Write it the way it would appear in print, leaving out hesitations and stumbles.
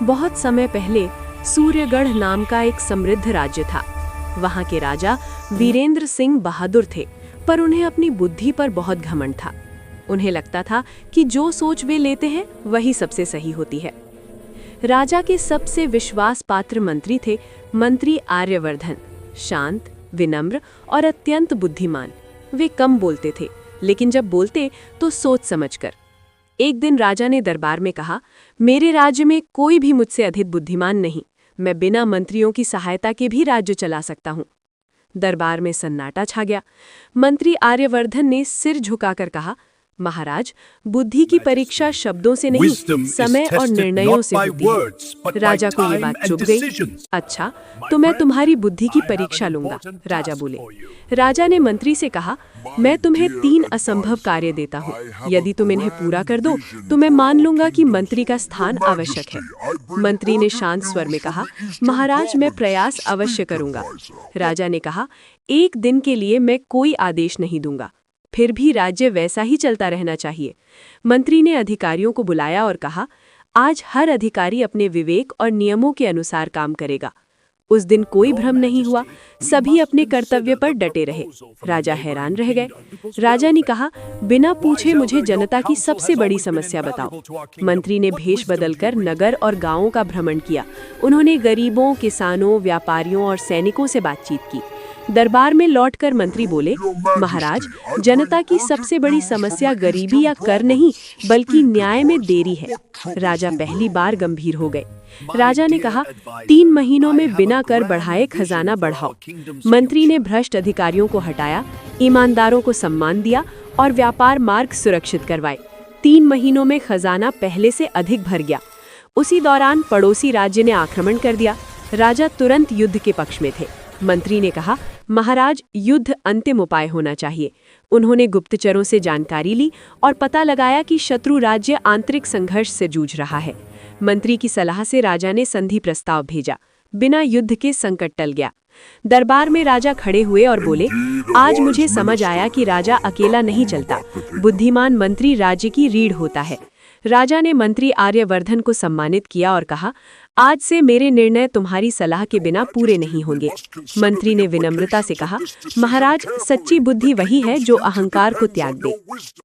बहुत समय पहले सूर्यगढ़ नाम का एक समृद्ध राज्य था। वहां के राजा वीरेंद्र सिंह बहादुर थे, पर उन्हें अपनी बुद्धि पर बहुत घमंड था। उन्हें लगता था कि जो सोच वे लेते हैं वही सबसे सही होती है। राजा के सबसे विश्वास पात्र मंत्री थे मंत्री आर्यवर्धन। शांत, विनम्र और अत्यंत बुद्धिमान। वे कम बोलते थे, लेकिन जब बोलते तो सोच समझकर। एक दिन राजा ने दरबार में कहा, मेरे राज्य में कोई भी मुझसे अधिक बुद्धिमान नहीं। मैं बिना मंत्रियों की सहायता के भी राज्य चला सकता हूँ। दरबार में सन्नाटा छा गया। मंत्री आर्यवर्धन ने सिर झुकाकर कहा, महाराज, बुद्धि की परीक्षा शब्दों से नहीं, समय और निर्णयों से होती है। राजा को ये बात चुभ गई। अच्छा, तो मैं तुम्हारी बुद्धि की परीक्षा लूंगा, राजा बोले। राजा ने मंत्री से कहा, मैं तुम्हें 3 असंभव कार्य देता हूँ। यदि तुम इन्हें पूरा कर दो तो मैं मान लूंगा कि मंत्री का स्थान आवश्यक है। मंत्री ने शांत स्वर में कहा, महाराज, मैं प्रयास अवश्य करूंगा। राजा ने कहा, 1 दिन के लिए मैं कोई आदेश नहीं दूंगा, फिर भी राज्य वैसा ही चलता रहना चाहिए। मंत्री ने अधिकारियों को बुलाया और कहा, आज हर अधिकारी अपने विवेक और नियमों के अनुसार काम करेगा। उस दिन कोई भ्रम नहीं हुआ, सभी अपने कर्तव्य पर डटे रहे। राजा हैरान रह गए। राजा ने कहा, बिना पूछे मुझे जनता की सबसे बड़ी समस्या बताओ। मंत्री ने भेष बदलकर नगर और गांवों का भ्रमण किया। उन्होंने गरीबों, किसानों, व्यापारियों और सैनिकों से बातचीत की। दरबार में लौटकर मंत्री बोले, महाराज, जनता की सबसे बड़ी समस्या गरीबी या कर नहीं, बल्कि न्याय में देरी है। राजा पहली बार गंभीर हो गए। राजा ने कहा, 3 महीनों में बिना कर बढ़ाए खजाना बढ़ाओ। मंत्री ने भ्रष्ट अधिकारियों को हटाया, ईमानदारों को सम्मान दिया और व्यापार मार्ग सुरक्षित करवाए। 3 महीनों में खजाना पहले से अधिक भर गया। उसी दौरान पड़ोसी राज्य ने आक्रमण कर दिया। राजा तुरंत युद्ध के पक्ष में थे। मंत्री ने कहा, महाराज, युद्ध अंतिम उपाय होना चाहिए। उन्होंने गुप्तचरों से जानकारी ली और पता लगाया कि शत्रु राज्य आंतरिक संघर्ष से जूझ रहा है। मंत्री की सलाह से राजा ने संधि प्रस्ताव भेजा। बिना युद्ध के संकट टल गया। दरबार में राजा खड़े हुए और बोले, आज मुझे समझ आया कि राजा अकेला नहीं चलता, बुद्धिमान मंत्री राज्य की रीढ़ होता है। राजा ने मंत्री आर्यवर्धन को सम्मानित किया और कहा, आज से मेरे निर्णय तुम्हारी सलाह के बिना पूरे नहीं होंगे। मंत्री ने विनम्रता से कहा, महाराज, सच्ची बुद्धि वही है जो अहंकार को त्याग दे।